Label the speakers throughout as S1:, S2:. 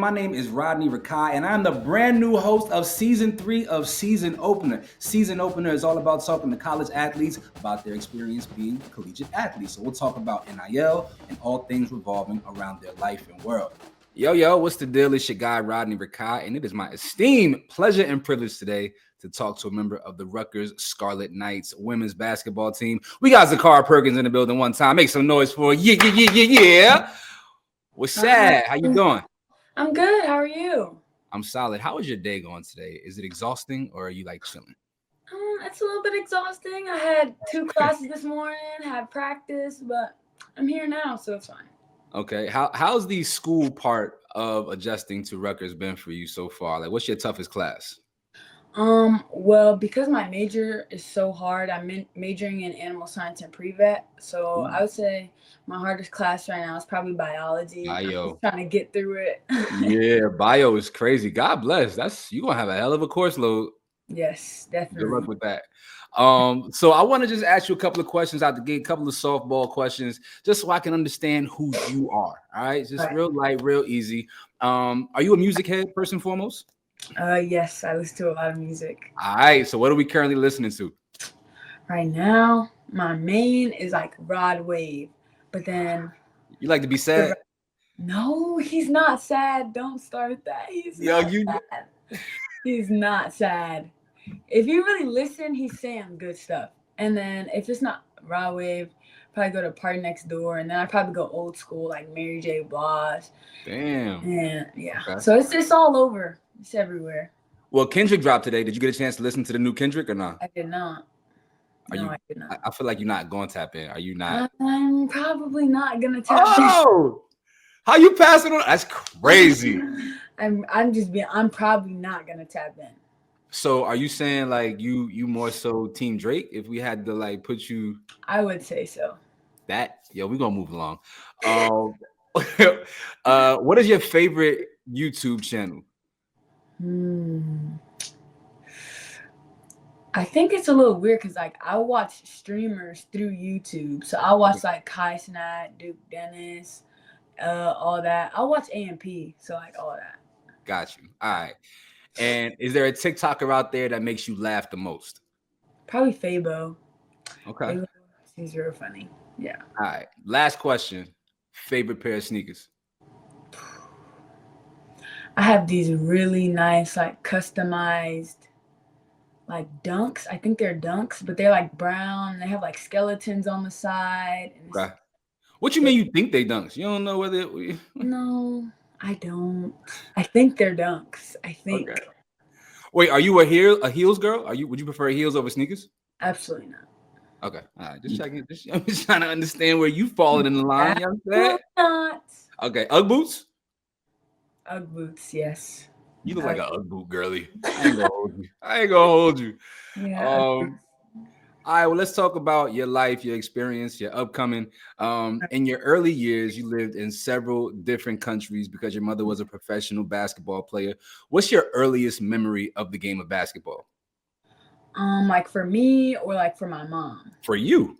S1: My name is Rodney Rikai, and I'm the brand new host of Season 3 of SZN Opener. SZN Opener is all about talking to college athletes about their experience being collegiate athletes. So we'll talk about NIL and all things revolving around their life and world. Yo, what's the deal? It's your guy, Rodney Rikai, and it is my esteemed pleasure and privilege today to talk to a member of the Rutgers Scarlet Knights women's basketball team. We got Zachara Perkins in the building one time. Make some noise for yeah. What's sad? How you doing?
S2: I'm good. How are you?
S1: I'm solid. How is your day going today? Is it exhausting or are you like chilling?
S2: It's a little bit exhausting. I had 2 classes this morning, had practice, but I'm here now, so it's fine.
S1: Okay. How's the school part of adjusting to Rutgers been for you so far? Like, what's your toughest class?
S2: Well, because my major is so hard, I'm majoring in animal science and pre-vet. So I would say my hardest class right now is probably biology.
S1: Bio.
S2: I'm just trying to get through it.
S1: Yeah, bio is crazy. God bless. You're gonna have a hell of a course load.
S2: Yes, definitely.
S1: Good luck with that. So I want to just ask you a couple of questions out the gate, a couple of softball questions, just so I can understand who you are. All right, just real light, real easy. Are you a music head first and foremost?
S2: Yes, I listen to a lot of music.
S1: All right, so what are we currently listening to?
S2: Right now, my main is like Rod Wave, but then
S1: you like to be sad?
S2: No, he's not sad. Don't start that. He's not sad. He's not sad. If you really listen, he's saying good stuff. And then if it's not Rod Wave, probably go to Party Next Door, and then I probably go old school like Mary J. Blige.
S1: Damn.
S2: And yeah, okay. So it's all over. It's everywhere.
S1: Well, Kendrick dropped today. Did you get a chance to listen to the new Kendrick or not?
S2: I did not.
S1: I did not. I feel like you're not going to tap in. Are you not?
S2: I'm probably not gonna tap in.
S1: Oh, how you passing on? That's crazy.
S2: I'm probably not gonna tap in.
S1: So are you saying like you more so Team Drake if we had to like put you?
S2: I would say so.
S1: We're gonna move along. What is your favorite YouTube channel?
S2: I think it's a little weird because like I watch streamers through YouTube. So I watch like Kai Snat, Duke Dennis, all that. I watch AMP, so like all that.
S1: Got you. All right. And is there a TikToker out there that makes you laugh the most?
S2: Probably Fabo.
S1: Okay.
S2: Fabo, he's real funny. Yeah.
S1: All right. Last question. Favorite pair of sneakers?
S2: I have these really nice, like customized, like dunks. I think they're dunks, but they're like brown. They have like skeletons on the side.
S1: Okay. What you mean you think they dunks? You don't know whether
S2: No, I don't. I think they're dunks. I think.
S1: Okay. Wait, are you a heels girl? Would you prefer heels over sneakers?
S2: Absolutely not.
S1: Okay. All right. Just checking. I'm just trying to understand where you fall in the line. You know
S2: not.
S1: Okay. Ugg boots?
S2: Ugg boots, yes.
S1: You look like an Ugg boot girly. I ain't gonna hold you.
S2: Yeah.
S1: All right, well, let's talk about your life, your experience, your upcoming. In your early years, you lived in several different countries because your mother was a professional basketball player. What's your earliest memory of the game of basketball?
S2: Like for me or like for my mom?
S1: For you.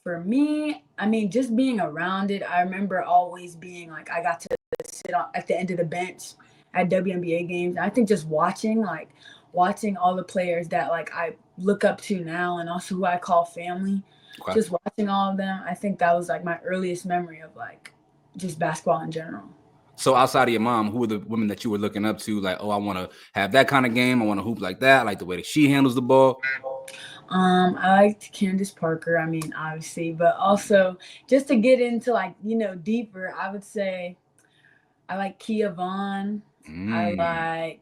S2: For me, I mean, just being around it, I remember always being like, I got to sit at the end of the bench at WNBA games. And I think just watching all the players that like I look up to now and also who I call family, just watching all of them. I think that was like my earliest memory of like just basketball in general.
S1: So outside of your mom, who were the women that you were looking up to? Like, oh, I want to have that kind of game. I want to hoop like that. I like the way that she handles the ball.
S2: I liked Candace Parker. I mean, obviously, but also just to get into like, deeper, I would say I like Kia Vaughn. I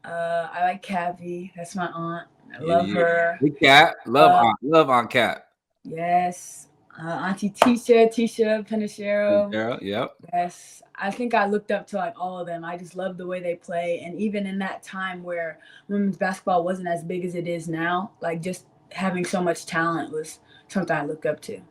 S2: like Cappy. That's my aunt. I love her.
S1: Big Cap. Love Aunt Cap.
S2: Yes. Auntie Tisha Penachero.
S1: Yep.
S2: Yes. I think I looked up to like all of them. I just love the way they play. And even in that time where women's basketball wasn't as big as it is now, like just having so much talent was something I looked up to.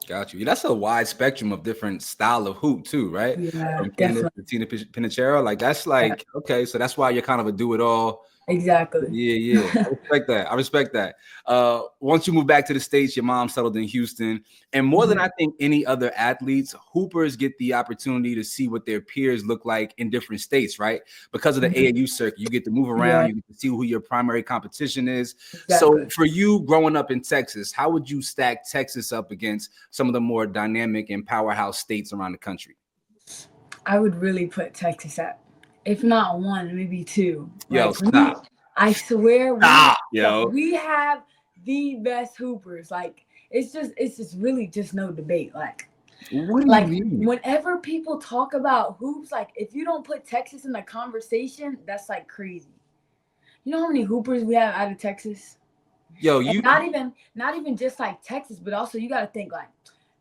S1: Got you. That's a wide spectrum of different style of hoop too, right?
S2: Yeah,
S1: from Tina Penachero. Like that's like, okay, so that's why you're kind of a do-it-all
S2: Exactly.
S1: Yeah. I respect that. I respect that. Once you move back to the States, your mom settled in Houston. And more than I think any other athletes, hoopers get the opportunity to see what their peers look like in different states, right? Because of the AAU circuit, you get to move around, you get to see who your primary competition is.
S2: Exactly.
S1: So for you growing up in Texas, how would you stack Texas up against some of the more dynamic and powerhouse states around the country?
S2: I would really put Texas at, if not one, maybe two.
S1: Yo,
S2: Like
S1: stop.
S2: I swear
S1: Stop, yo.
S2: we have the best hoopers. Like it's just really just no debate.
S1: What do you
S2: Like
S1: mean?
S2: whenever people talk about hoops, like if you don't put Texas in the conversation, that's like crazy. You know how many hoopers we have out of Texas?
S1: Yo,
S2: And
S1: you
S2: not even just like Texas, but also you got to think like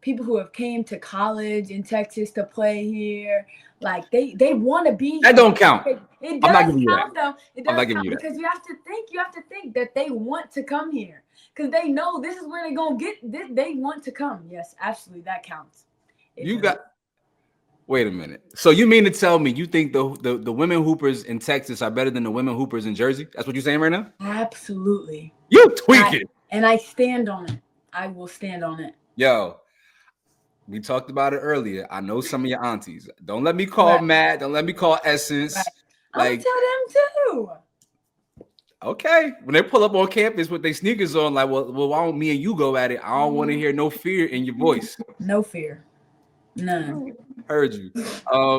S2: people who have came to college in Texas to play here, like they want to be
S1: that
S2: here.
S1: don't count.
S2: It
S1: I'm not
S2: does
S1: giving you that.
S2: count though. It
S1: I'm
S2: does
S1: not giving
S2: count
S1: you that.
S2: because you have to think that they want to come here because they know this is where they're gonna get. They want to come. Yes, absolutely, that counts.
S1: You got. Wait a minute. So you mean to tell me you think the women hoopers in Texas are better than the women hoopers in Jersey? That's what you're saying right now?
S2: Absolutely.
S1: You tweaking.
S2: And I stand on it. I will stand on it.
S1: Yo, we talked about it earlier. I know some of your aunties. Don't let me call Matt. Don't let me call Essence.
S2: Right. I'm
S1: Like,
S2: gonna tell them too.
S1: okay, when they pull up on campus with their sneakers on, like, well, why don't me and you go at it? I don't want to hear no fear in your voice.
S2: No fear, none.
S1: Heard you.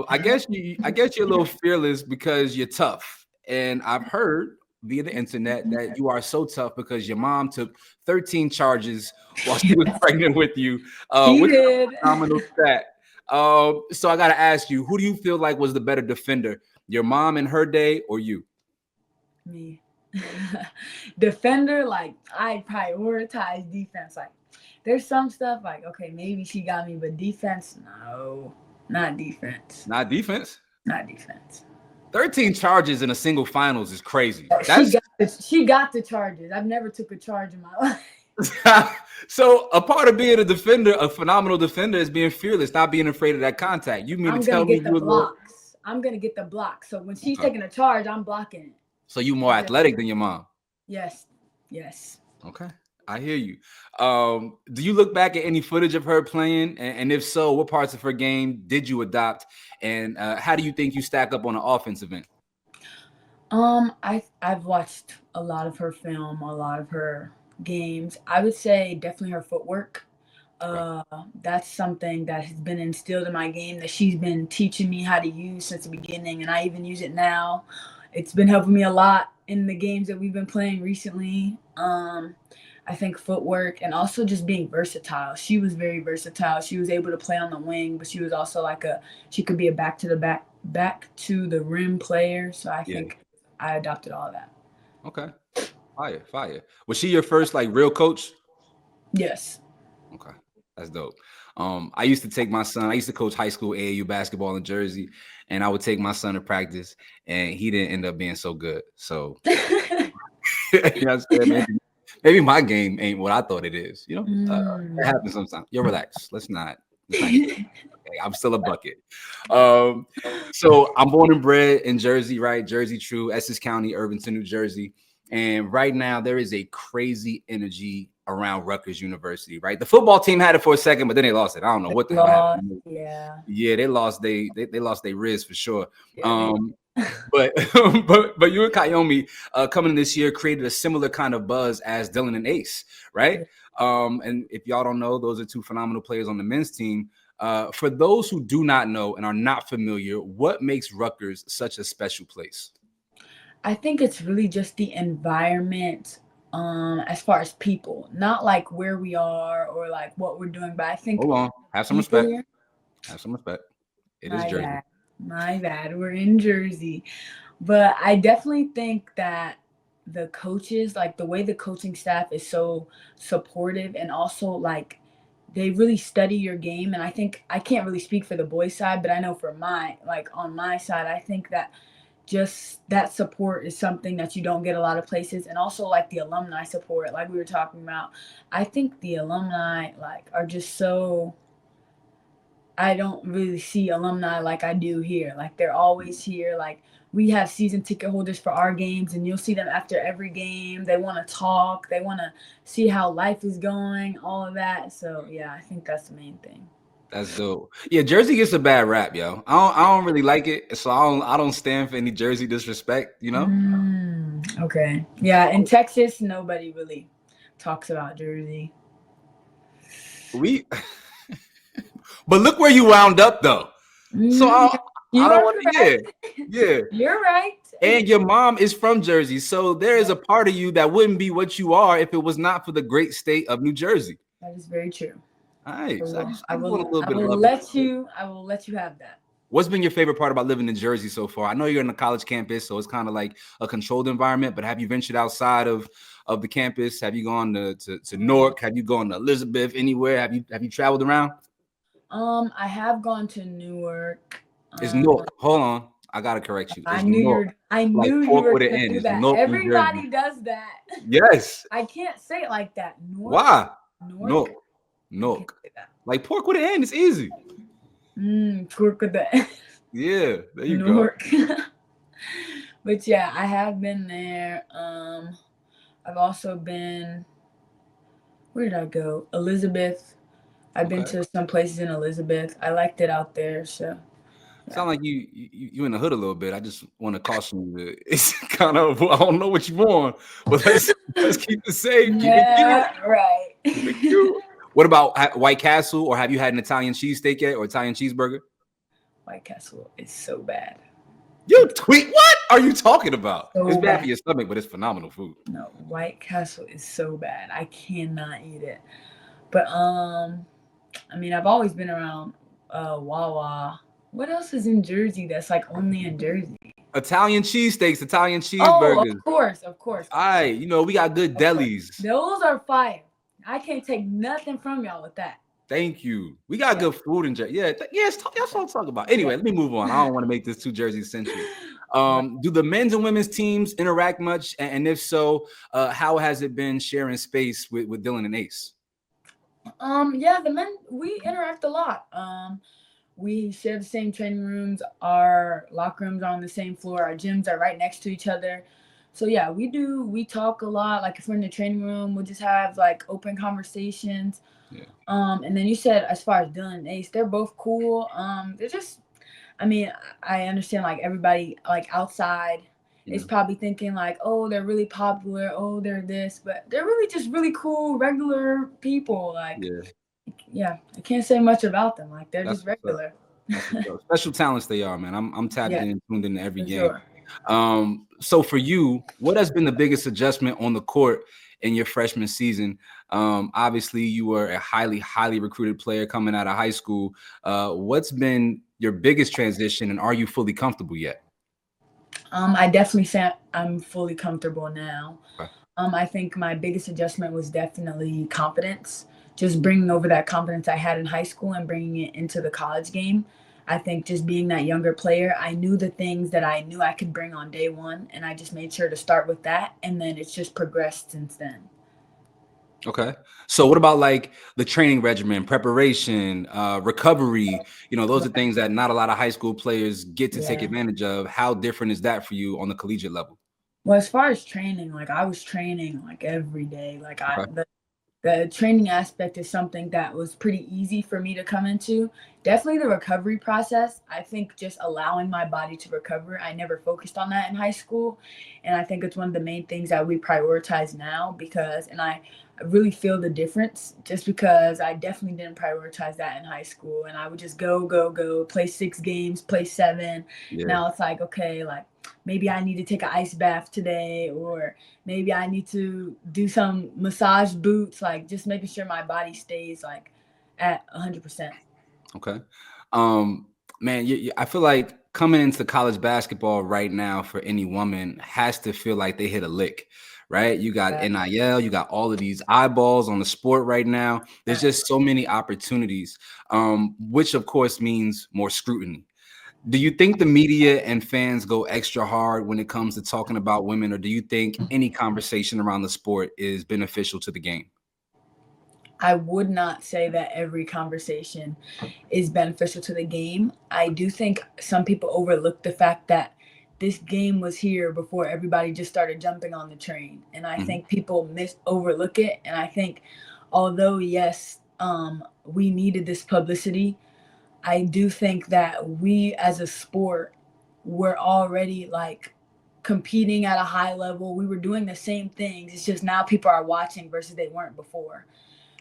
S1: I guess you're a little fearless because you're tough, and I've heard via the internet that you are so tough because your mom took 13 charges while she was pregnant with you.
S2: She
S1: Which is
S2: did.
S1: a phenomenal stat. So I got to ask you, who do you feel like was the better defender, your mom in her day or you?
S2: Me. Defender, like I prioritize defense. Like there's some stuff like okay, maybe she got me, but defense, no, not defense.
S1: Not defense.
S2: Not defense.
S1: 13 charges in a single finals is crazy.
S2: She got the charges. I've never took a charge in my life.
S1: So a part of being a defender, a phenomenal defender, is being fearless, not being afraid of that contact. You mean to tell me you
S2: blocks? I'm gonna get the blocks. So when she's taking a charge, I'm blocking it.
S1: So you more athletic than your mom?
S2: Yes.
S1: Okay, I hear you. Do you look back at any footage of her playing? And if so, what parts of her game did you adopt? And how do you think you stack up on an offensive end?
S2: I've watched a lot of her film, a lot of her games. I would say definitely her footwork. That's something that has been instilled in my game that she's been teaching me how to use since the beginning, and I even use it now. It's been helping me a lot in the games that we've been playing recently. I think footwork and also just being versatile. She was very versatile. She was able to play on the wing, but she was also she could be a back to the rim player. So I think I adopted all of that.
S1: Okay. Fire. Was she your first like real coach?
S2: Yes.
S1: Okay. That's dope. I used to take my son. I used to coach high school AAU basketball in Jersey, and I would take my son to practice, and he didn't end up being so good. So, you know, maybe my game ain't what I thought it is. You know, it happens sometimes. Yo, relax. Let's not okay, I'm still a bucket. So I'm born and bred in Jersey, right? Jersey, true. Essex County, Irvington, New Jersey. And right now there is a crazy energy around Rutgers University, right? The football team had it for a second, but then they lost it. I don't know what the hell happened.
S2: Yeah,
S1: they lost they lost their Riz for sure. Yeah, but but you and Kayomi coming this year created a similar kind of buzz as Dylan and Ace, right? And if y'all don't know, those are two phenomenal players on the men's team. For those who do not know and are not familiar, what makes Rutgers such a special place?
S2: I think it's really just the environment, as far as people, not like where we are or like what we're doing, but I think
S1: hold on, have some respect. Have some respect. It is Jersey.
S2: My bad. We're in Jersey. But I definitely think that the coaches, like the way the coaching staff is so supportive and also like they really study your game. And I think I can't really speak for the boys' side, but I know for on my side, I think that just that support is something that you don't get a lot of places. And also like the alumni support, like we were talking about. I think the alumni like are just so I don't really see alumni like I do here. Like they're always here. Like we have season ticket holders for our games, and you'll see them after every game. They want to talk. They want to see how life is going, all of that. So yeah, I think that's the main thing.
S1: That's dope. Yeah, Jersey gets a bad rap, yo. I don't really like it, so I don't stand for any Jersey disrespect, you know?
S2: Okay. Yeah, in Texas, nobody really talks about Jersey.
S1: We But look where you wound up though. So
S2: Mm,
S1: I
S2: you
S1: don't
S2: are
S1: want to
S2: correct.
S1: yeah.
S2: You're right.
S1: And your mom is from Jersey. So there is a part of you that wouldn't be what you are if it was not for the great state of New Jersey.
S2: That is very true.
S1: All right. So I
S2: I
S1: just want a
S2: will.
S1: little
S2: I
S1: bit of
S2: will
S1: love.
S2: let you. I will let you have that.
S1: What's been your favorite part about living in Jersey so far? I know you're in a college campus, so it's kind of like a controlled environment, but have you ventured outside of the campus? Have you gone to Newark? Have you gone to Elizabeth? Anywhere? Have you traveled around?
S2: I have gone to Newark.
S1: It's
S2: Um,
S1: Newark. Hold on. I gotta correct you.
S2: I
S1: It's
S2: knew you
S1: Newark.
S2: were. I
S1: Like
S2: knew you
S1: pork
S2: were
S1: with an
S2: gonna
S1: N.
S2: do
S1: It's
S2: that.
S1: Newark, New Jersey.
S2: Everybody does that.
S1: Yes.
S2: I can't say it like that. Newark.
S1: Why?
S2: Newark.
S1: Newark.
S2: I can't
S1: Newark.
S2: say that.
S1: Like pork with an N. It's easy.
S2: Newark with that.
S1: Yeah. There you go.
S2: Newark. But yeah, I have been there. I've also been. Where did I go? Elizabeth. I've been
S1: Okay.
S2: to some places in Elizabeth. I liked it out there. So yeah.
S1: Sound like you in the hood a little bit. I just want to caution you. It's kind of I don't know what you want, but let's keep it safe. Keep it cute.
S2: Yeah, right.
S1: Keep it cute. What about White Castle, or have you had an Italian cheesesteak yet, or Italian cheeseburger?
S2: White Castle is so bad.
S1: You tweet. What are you talking about? It's
S2: So
S1: bad for
S2: bad.
S1: your stomach, but it's phenomenal food.
S2: No, White Castle is so bad. I cannot eat it. But I mean, I've always been around Wawa. What else is in Jersey that's like only in Jersey?
S1: Italian cheesesteaks, Italian
S2: Oh,
S1: cheeseburgers.
S2: of course, of course,
S1: All
S2: of course,
S1: right, we got good
S2: of course.
S1: delis.
S2: Those are fire. I can't take nothing from y'all with that.
S1: Thank you. We got
S2: Yeah.
S1: good food in Jersey. Yeah, yes, that's what I'm talking about. Anyway, let me move on. I don't want to make this too Jersey centric. Do the men's and women's teams interact much? And if so, how has it been sharing space with Dylan and Ace?
S2: Yeah, the men we interact a lot. We share the same training rooms. Our locker rooms are on the same floor. Our gyms are right next to each other. So yeah, we do. We talk a lot. Like if we're in the training room, we'll just have like open conversations.
S1: Yeah.
S2: And then you said as far as Dylan and Ace, they're both cool. They're just. I mean, I understand like everybody like outside is probably thinking like, oh, they're really popular. Oh, they're this, but they're really just really cool, regular people. Like, yeah, I can't say much about them. Like they're just regular.
S1: Special talents they are, man. I'm tapped in and tuned into every game.
S2: Sure.
S1: So for you, what has been the biggest adjustment on the court in your freshman season? Obviously, you were a highly recruited player coming out of high school. What's been your biggest transition, and are you fully comfortable yet?
S2: I definitely say I'm fully comfortable now. Okay. I think my biggest adjustment was definitely confidence. Just bringing over that confidence I had in high school and bringing it into the college game. I think just being that younger player, I knew the things that I knew I could bring on day one, and I just made sure to start with that, and then it's just progressed since then.
S1: Okay. So what about like the training regimen, preparation, recovery? Those are things that not a lot of high school players get to take advantage of. How different is that for you on the collegiate level?
S2: Well, as far as training, like I was training like every day. Like the training aspect is something that was pretty easy for me to come into. Definitely the recovery process. I think just allowing my body to recover. I never focused on that in high school. And I think it's one of the main things that we prioritize now and I really feel the difference just because I definitely didn't prioritize that in high school. And I would just go, play 6 games, play 7. Yeah. Now it's like, okay, like maybe I need to take an ice bath today, or maybe I need to do some massage boots, like just making sure my body stays like at 100%.
S1: Okay. Man, I feel like coming into college basketball right now for any woman has to feel like they hit a lick, right? You got NIL, you got all of these eyeballs on the sport right now. There's just so many opportunities, which of course means more scrutiny. Do you think the media and fans go extra hard when it comes to talking about women, or do you think any conversation around the sport is beneficial to the game?
S2: I would not say that every conversation is beneficial to the game. I do think some people overlook the fact that this game was here before everybody just started jumping on the train. And I
S1: Mhm.
S2: think people overlook it. And I think although yes, we needed this publicity, I do think that we as a sport were already like competing at a high level. We were doing the same things. It's just now people are watching versus they weren't before.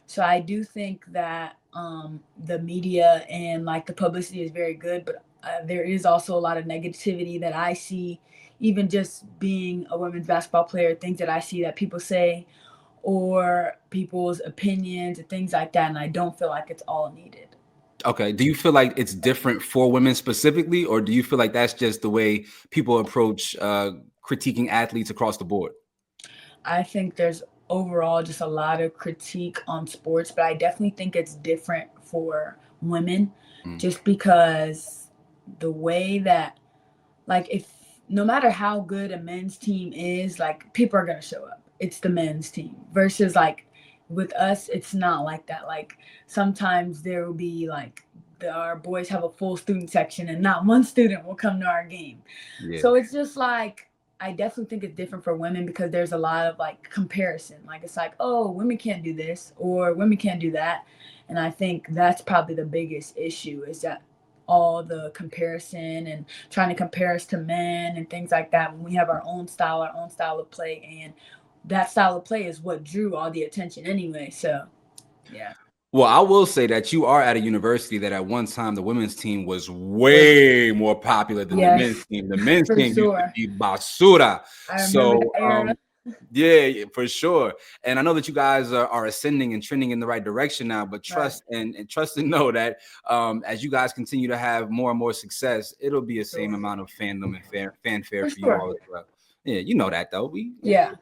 S2: So I do think that the media and like the publicity is very good, but there is also a lot of negativity that I see, even just being a women's basketball player, things that I see that people say or people's opinions and things like that. And I don't feel like it's all needed.
S1: Okay. Do you feel like it's different for women specifically, or do you feel like that's just the way people approach critiquing athletes across the board?
S2: I think there's overall just a lot of critique on sports, but I definitely think it's different for women
S1: Mm.
S2: just because the way that, like, if no matter how good a men's team is, like, people are going to show up. It's the men's team versus, like, with us, it's not like that. Like, sometimes there will be, like, our boys have a full student section and not one student will come to our game.
S1: Yeah.
S2: So it's just like, I definitely think it's different for women because there's a lot of like comparison. Like it's like, oh, women can't do this or women can't do that. And I think that's probably the biggest issue is that all the comparison and trying to compare us to men and things like that when we have our own style of play. And that style of play is what drew all the attention anyway. So, yeah.
S1: Well, I will say that you are at a university that at one time the women's team was way more popular than the men's
S2: Yes,
S1: team. The men's
S2: for
S1: team used to
S2: sure.
S1: be basura.
S2: I remember the
S1: So,
S2: era.
S1: yeah, for sure. And I know that you guys are ascending and trending in the right direction now, but
S2: Right.
S1: trust and know that as you guys continue to have more and more success, it'll be the same
S2: Sure.
S1: amount of fandom and fanfare
S2: For
S1: for you
S2: sure.
S1: all as well. Yeah, you know that though.
S2: Yeah.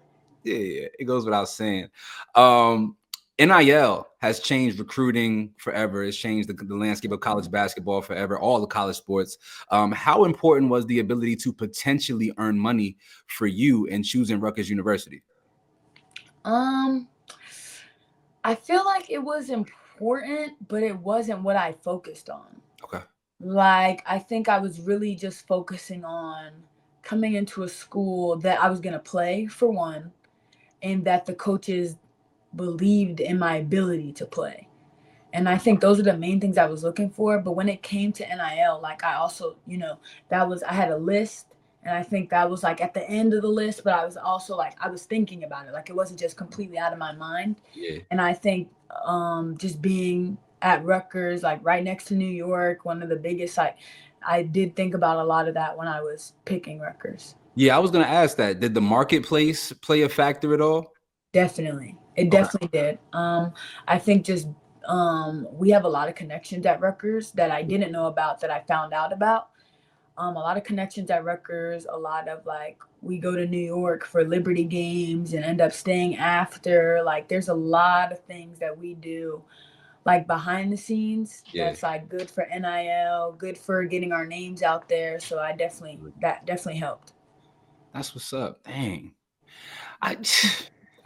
S1: Yeah, it goes without saying. Um, NIL has changed recruiting forever. It's changed the landscape of college basketball forever, all the college sports. How important was the ability to potentially earn money for you in choosing Rutgers University?
S2: Um, I feel like it was important, but it wasn't what I focused on.
S1: Okay.
S2: Like, I think I was really just focusing on coming into a school that I was going to play for one, and that the coaches believed in my ability to play. And I think those are the main things I was looking for. But when it came to NIL, like I also, I had a list. And I think that was like at the end of the list, but I was also like, I was thinking about it. Like it wasn't just completely out of my mind.
S1: Yeah.
S2: And I think just being at Rutgers, like right next to New York, one of the biggest, like I did think about a lot of that when I was picking Rutgers.
S1: Yeah, I was going to ask that. Did the marketplace play a factor at all?
S2: Definitely. It
S1: Okay.
S2: definitely did. I think just we have a lot of connections at Rutgers that I didn't know about that I found out about. A lot of connections at Rutgers, a lot of like we go to New York for Liberty games and end up staying after. Like there's a lot of things that we do like behind the scenes
S1: Yeah.
S2: that's like good for NIL, good for getting our names out there. So that definitely helped.
S1: That's what's up. Dang. I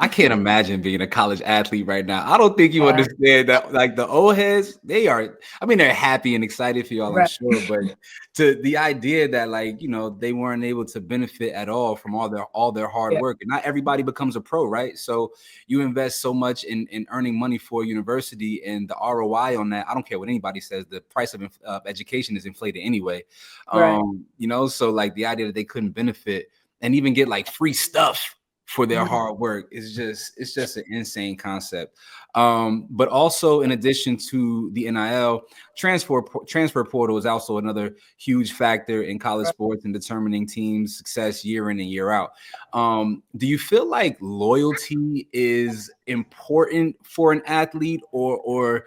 S1: I can't imagine being a college athlete right now. I don't think you
S2: Yeah.
S1: understand that. Like the old heads, they are. I mean, they're happy and excited for y'all, I'm
S2: Right.
S1: sure. But to the idea that, like, they weren't able to benefit at all from all their hard
S2: Yeah.
S1: work, and not everybody becomes a pro, right? So you invest so much in earning money for a university, and the ROI on that. I don't care what anybody says. The price of education is inflated anyway.
S2: Right.
S1: So like the idea that they couldn't benefit and even get like free stuff for their
S2: Mhm.
S1: hard work is just an insane concept. But also in addition to the NIL, transfer portal is also another huge factor in college sports and determining teams' success year in and year out. Do you feel like loyalty is important for an athlete or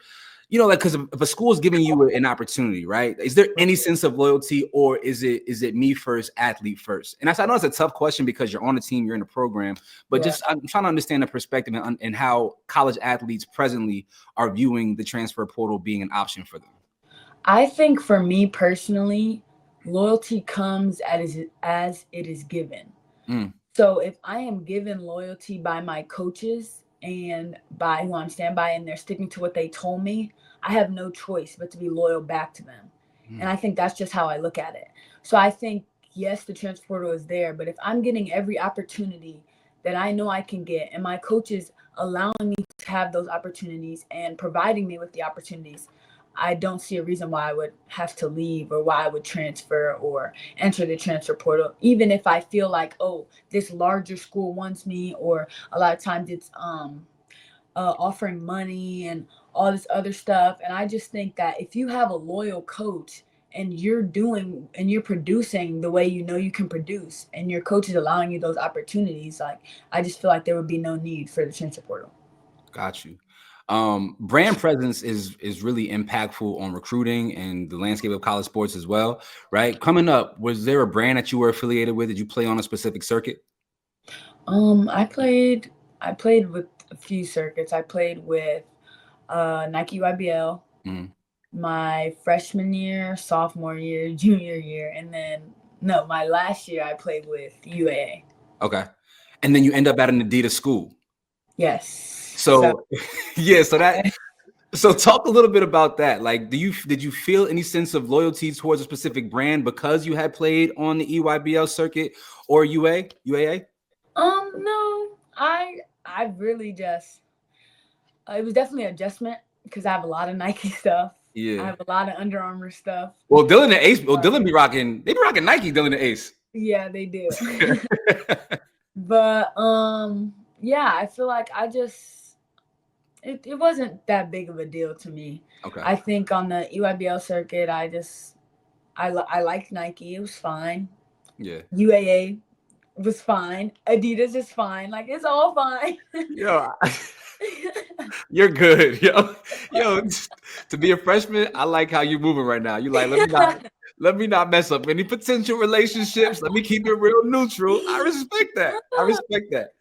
S1: like, because if a school is giving you an opportunity, right? Is there any sense of loyalty, or is it me first, athlete first? And I know it's a tough question because you're on the team, you're in the program, but
S2: Yeah.
S1: just I'm trying to understand the perspective and how college athletes presently are viewing the transfer portal being an option for them.
S2: I think for me personally, loyalty comes as it is given.
S1: Mm,
S2: So if I am given loyalty by my coaches, and by who I'm stand by, and they're sticking to what they told me, I have no choice but to be loyal back to them. And I think that's just how I look at it. So I think, yes, the transfer portal is there, but if I'm getting every opportunity that I know I can get, and my coaches allowing me to have those opportunities and providing me with the opportunities, I don't see a reason why I would have to leave or why I would transfer or enter the transfer portal, even if I feel like, oh, this larger school wants me, or a lot of times it's offering money and all this other stuff. And I just think that if you have a loyal coach and you're doing and you're producing the way you know you can produce, and your coach is allowing you those opportunities, like, I just feel like there would be no need for the transfer portal.
S1: Got you. Brand presence is really impactful on recruiting and the landscape of college sports as well, right? Coming up, was there a brand that you were affiliated with? Did you play on a specific circuit?
S2: I played with a few circuits. I played with Nike YBL
S1: Mhm.
S2: my freshman year, sophomore year, junior year, and then no, my last year I played with UAA.
S1: Okay. And then you end up at an Adidas school.
S2: Yes. So
S1: So yeah, so talk a little bit about that. Like, did you feel any sense of loyalty towards a specific brand because you had played on the EYBL circuit or UAA?
S2: no, I really just it was definitely an adjustment because I have a lot of Nike stuff. I
S1: Yeah.
S2: have a lot of Under Armour stuff.
S1: Well, Dylan the Ace, well, Dylan they be rocking Nike, Dylan the Ace.
S2: Yeah, they do. But yeah, I feel like it wasn't that big of a deal to me.
S1: Okay.
S2: I think on the EYBL circuit, I liked Nike. It was fine.
S1: Yeah.
S2: UAA was fine. Adidas is fine. Like, it's all fine.
S1: Yo, you're good. Yo, to be a freshman, I like how you're moving right now. You like, let me not mess up any potential relationships. Let me keep it real neutral. I respect that. I respect that.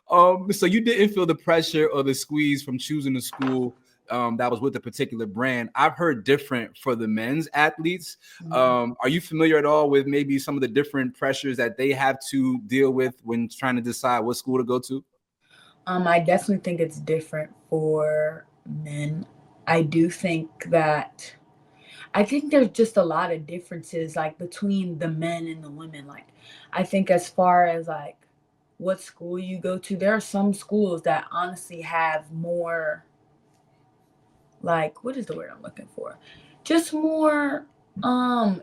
S1: So you didn't feel the pressure or the squeeze from choosing a school that was with a particular brand. I've heard different for the men's athletes. Are you familiar at all with maybe some of the different pressures that they have to deal with when trying to decide what school to go to?
S2: I definitely think it's different for men. I do think that I think there's just a lot of differences, like, between the men and the women. Like, I think as far as like what school you go to, there are some schools that honestly have more, like, what is the word I'm looking for? Just um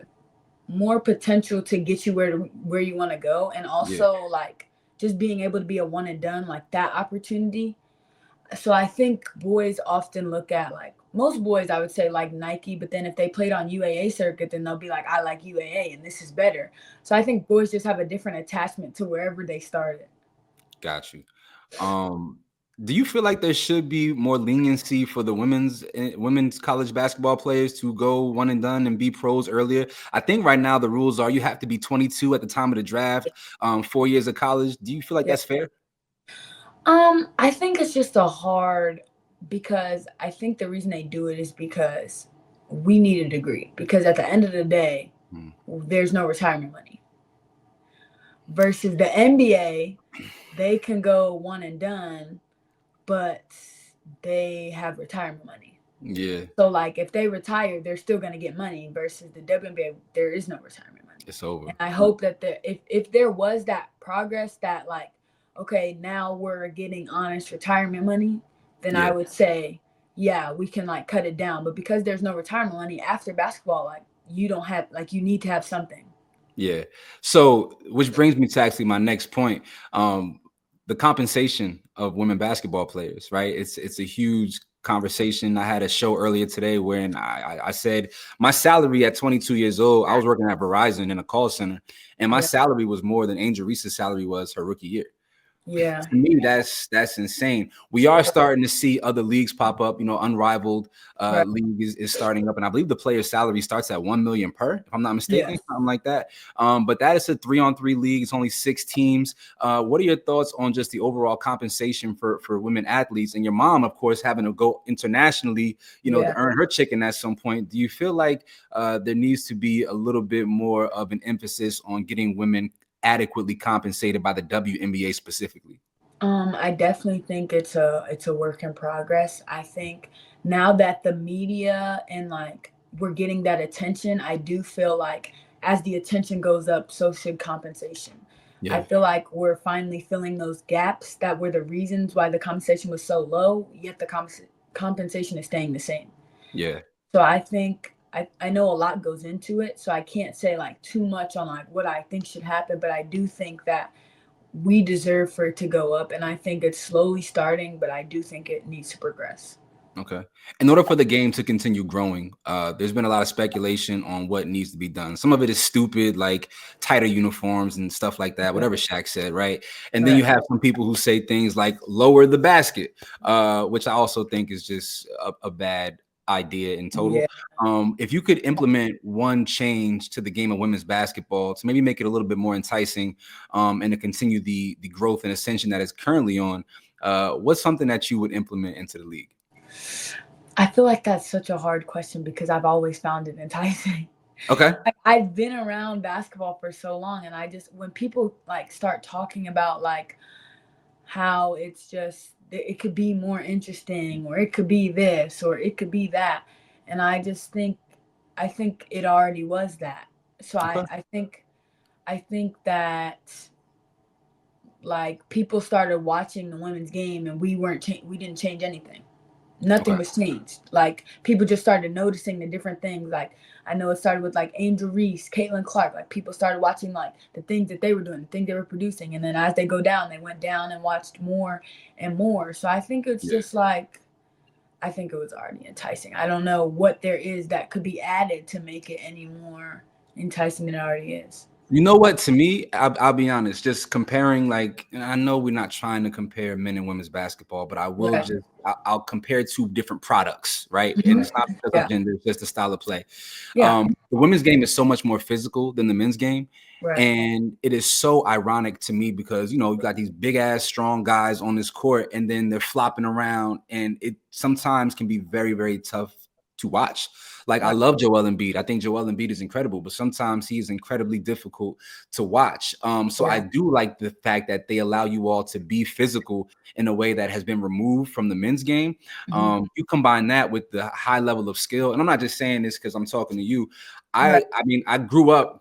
S2: more potential to get you where you want to go, and
S1: Yeah.
S2: also like just being able to be a one and done, like that opportunity. So I think boys often look at, like, most boys, I would say, like Nike, but then if they played on UAA circuit, then they'll be like, I like UAA and this is better. So I think boys just have a different attachment to wherever they started.
S1: Got you. Um, do you feel like there should be more leniency for the women's college basketball players to go one and done and be pros earlier? I think right now the rules are you have to be 22 at the time of the draft, 4 years of college. Do you feel like
S2: Yeah.
S1: that's fair?
S2: I think it's just a hard, because I think the reason they do it is because we need a degree. Because at the end of the day, there's no retirement money. Versus the NBA, they can go one and done, but they have retirement money.
S1: Yeah,
S2: So, like, if they retire, they're still going to get money. Versus the WNBA, there is no retirement money.
S1: it's over.
S2: And I hope that if there was that progress, that, like, okay, now we're getting honest retirement money, then
S1: Yeah.
S2: I would say, yeah, we can, like, cut it down. But because there's no retirement money after basketball, like, you don't have, like, you need to have something.
S1: Yeah. So, which brings me to actually my next point. The compensation of women basketball players, right? It's a huge conversation. I had a show earlier today when I said my salary at 22 years old, I was working at Verizon in a call center, and my
S2: Yeah.
S1: salary was more than Angel Reese's salary was her rookie year.
S2: Yeah.
S1: To me, that's insane. We are starting to see other leagues pop up. Unrivaled
S2: Right.
S1: league is starting up, and I believe the player's salary starts at $1 million per, if I'm not mistaken,
S2: Yeah.
S1: something like that. But that is a 3-on-3 league. It's only 6 teams. What are your thoughts on just the overall compensation for women athletes? And your mom, of course, having to go internationally, to earn her chicken at some point. Do you feel like there needs to be a little bit more of an emphasis on getting women adequately compensated by the WNBA specifically?
S2: I definitely think it's a work in progress. I think now that the media and like we're getting that attention, I do feel like as the attention goes up, so should compensation. I
S1: Yeah.
S2: feel like we're finally filling those gaps that were the reasons why the compensation was so low, yet the compensation is staying the same.
S1: Yeah.
S2: So I think I know a lot goes into it, so I can't say like too much on like what I think should happen, but I do think that we deserve for it to go up, and I think it's slowly starting, but I do think it needs to progress.
S1: Okay. In order for the game to continue growing, there's been a lot of speculation on what needs to be done. Some of it is stupid, like tighter uniforms and stuff like that, whatever Shaq said, right? And then you
S2: Right.
S1: have some people who say things like lower the basket, which I also think is just a bad idea in total.
S2: Yeah.
S1: If you could implement one change to the game of women's basketball to maybe make it a little bit more enticing, and to continue the growth and ascension that it's currently on, what's something that you would implement into the league?
S2: I feel like that's such a hard question because I've always found it enticing.
S1: Okay.
S2: I've been around basketball for so long, and I just when people like start talking about like how it's just it could be more interesting or it could be this or it could be that, and I think it already was that. So
S1: Okay.
S2: I think that like people started watching the women's game and we didn't change anything. Nothing
S1: Okay.
S2: was changed. Like people just started noticing the different things. Like I know it started with like Angel Reese, Caitlin Clark. Like people started watching like the things that they were doing, the things they were producing, and then as they go down, they went down and watched more and more. So I think it's
S1: Yeah.
S2: just like I think it was already enticing. I don't know what there is that could be added to make it any more enticing than it already is.
S1: You know what? To me, I'll be honest. Just comparing, like, and I know we're not trying to compare men and women's basketball, but I will
S2: Right.
S1: just I'll compare two different products, right? And
S2: Hmm.
S1: it's not because of
S2: Yeah.
S1: gender; it's just the style of play.
S2: Yeah.
S1: The women's game is so much more physical than the men's game,
S2: Right.
S1: and it is so ironic to me because you got these big ass strong guys on this court, and then they're flopping around, and it sometimes can be very very tough to watch. Like I
S2: Right.
S1: love Joel Embiid. I think Joel Embiid is incredible, but sometimes he is incredibly difficult to watch. So I
S2: Yeah.
S1: do like the fact that they allow you all to be physical in a way that has been removed from the men's game.
S2: Hmm.
S1: You combine that with the high level of skill, and I'm not just saying this because I'm talking to you.
S2: Right.
S1: I mean, I grew up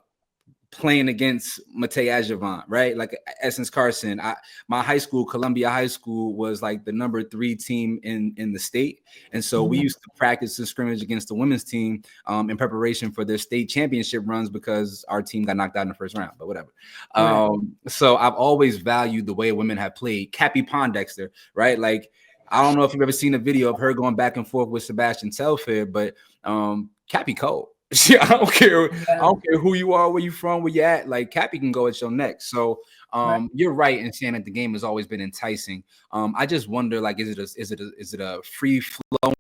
S1: playing against Matei Ajavant, right? Like Essence Carson. My high school, Columbia High School, was like the number 3 team in the state, and so we
S2: Mhm.
S1: used to practice and scrimmage against the women's team in preparation for their state championship runs because our team got knocked out in the first round. But whatever.
S2: Right.
S1: So I've always valued the way women have played. Cappie Pondexter, right? Like I don't know if you've ever seen a video of her going back and forth with Sebastian Telfair, but Cappie Cole. I don't care. I
S2: Yeah.
S1: don't care who you are, where you from, where you at. Like Cappy can go at your neck. So
S2: Right.
S1: you're right in saying that the game has always been enticing. I just wonder, like, is it a free flowing,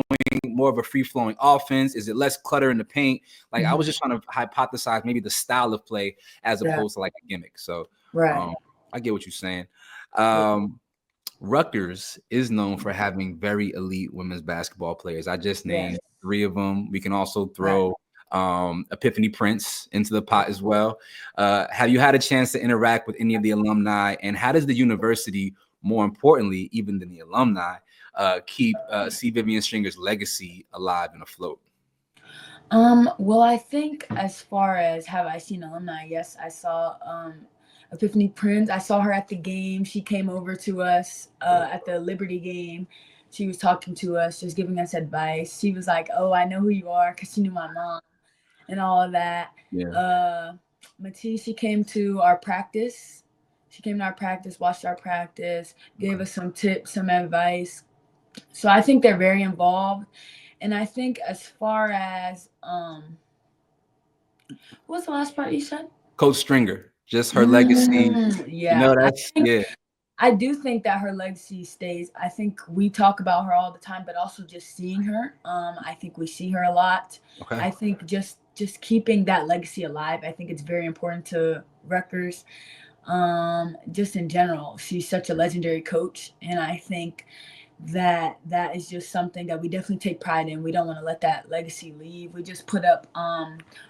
S1: more of a free flowing offense? Is it less clutter in the paint? Like I
S2: Mhm.
S1: was just trying to hypothesize maybe the style of play as
S2: Yeah.
S1: opposed to like a gimmick. So
S2: Right.
S1: um, I get what you're saying.
S2: Yeah.
S1: Rutgers is known for having very elite women's basketball players. I just
S2: Yes.
S1: named 3 of them. We can also
S2: Right.
S1: throw Epiphany Prince into the pot as well. Have you had a chance to interact with any of the alumni? And how does the university, more importantly, even than the alumni, keep C. Vivian Stringer's legacy alive and afloat?
S2: Well, I think as far as have I seen alumni, yes, I saw Epiphany Prince. I saw her at the game. She came over to us at the Liberty game. She was talking to us, just giving us advice. She was like, "Oh, I know who you are," because she knew my mom and all of that.
S1: Yeah.
S2: Matisse, she came to our practice. She came to our practice, watched our practice, gave
S1: Okay.
S2: us some tips, some advice. So I think they're very involved. And I think as far as what was the last part you said?
S1: Coach Stringer, just her legacy.
S2: Yeah, I
S1: That's
S2: think
S1: yeah.
S2: I do think that her legacy stays. I think we talk about her all the time, but also just seeing her. I think we see her a lot.
S1: Okay.
S2: I think just keeping that legacy alive. I think it's very important to Rutgers. Just in general, she's such a legendary coach, and I think that is just something that we definitely take pride in. We don't want to let that legacy leave. We just put up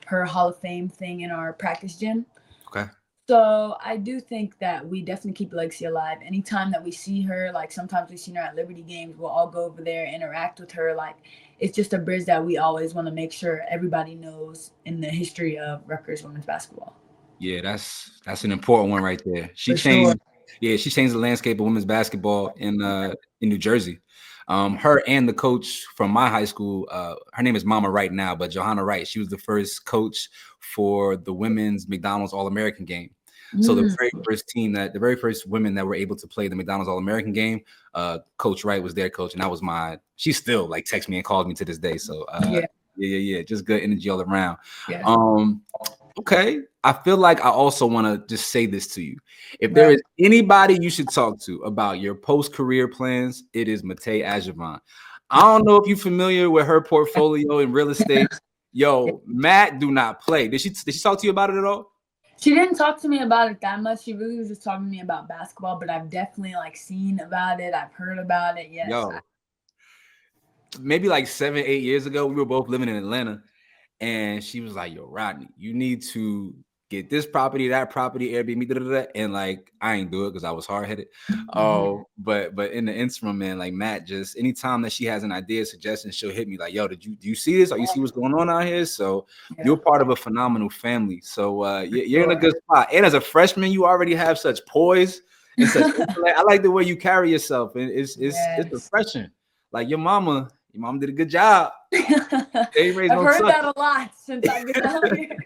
S2: her Hall of Fame thing in our practice gym.
S1: Okay.
S2: So I do think that we definitely keep legacy alive. Anytime that we see her, like sometimes we see her at Liberty games, we'll all go over there, interact with her. Like it's just a bridge that we always want to make sure everybody knows in the history of Rutgers women's basketball.
S1: Yeah, that's an important one right there. She
S2: For sure.
S1: changed. Yeah, she changed the landscape of women's basketball in New Jersey. Her and the coach from my high school, her name is Mama Wright now, but Johanna Wright, she was the first coach for the women's McDonald's All-American game. So the very first women that were able to play the McDonald's All-American game, Coach Wright was their coach, and that was she still like texts me and calls me to this day. So yeah, just good energy all around.
S2: Yeah.
S1: Okay. I feel like I also want to just say this to you. If there is anybody you should talk to about your post-career plans, it is Matei Ajavon. I don't know if you're familiar with her portfolio in real estate. Yo, Matt do not play. Did she talk to you about it at all?
S2: She didn't talk to me about it that much. She really was just talking to me about basketball, but I've definitely like seen about it. I've heard about it. Yes.
S1: Yo, maybe like 7-8 years ago, we were both living in Atlanta. And she was like, yo, Rodney, you need to get this property, that property, Airbnb, and like I ain't do it because I was hard-headed. But in the interim, man, like Matt, just anytime that she has an idea, suggestion, she'll hit me like, yo, do you see this? Or you see what's going on out here? So you're part of a phenomenal family. So you're in a good spot. And as a freshman, you already have such poise and such I like the way you carry yourself. And it's refreshing. Like your mama did a good job.
S2: I've heard that a lot since I've been out here.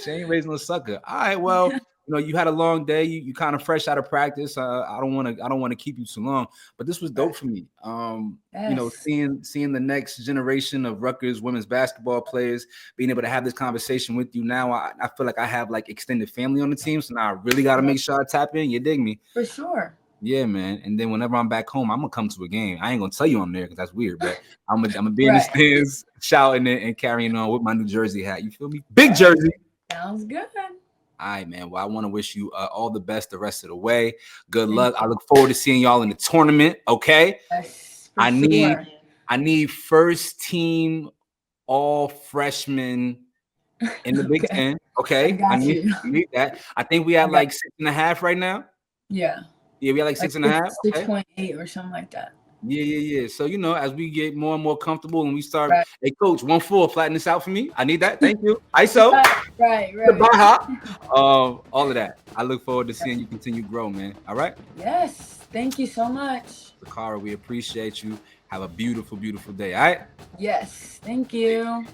S1: She ain't raising no sucker. All right, well, you had a long day. You kind of fresh out of practice. I don't want to keep you too long, but this was dope for me. Seeing the next generation of Rutgers women's basketball players, being able to have this conversation with you now, I feel like I have like extended family on the team. So now I really got to make sure I tap in. You dig me?
S2: For sure.
S1: Yeah, man. And then whenever I'm back home, I'm gonna come to a game. I ain't gonna tell you I'm there because that's weird, but I'm gonna be in the stands shouting and carrying on with my New Jersey hat. You feel me? Big Jersey.
S2: Sounds good.
S1: All right, man. Well, I want to wish you all the best the rest of the way. Good luck. I look forward to seeing y'all in the tournament. Okay.
S2: Yes,
S1: I need first team all freshmen in the Big Ten. Okay. I need that. I think we have like 6.5 right now.
S2: Yeah.
S1: Yeah, we had like 6.5.
S2: 6.8 or something like that.
S1: Yeah. So, as we get more and more comfortable and we start, hey, coach, 1-4, flatten this out for me. I need that. Thank you. ISO.
S2: Right.
S1: All of that. I look forward to seeing you continue to grow, man. All right?
S2: Yes. Thank you so much.
S1: Zachara, we appreciate you. Have a beautiful, beautiful day. All right?
S2: Yes. Thank you.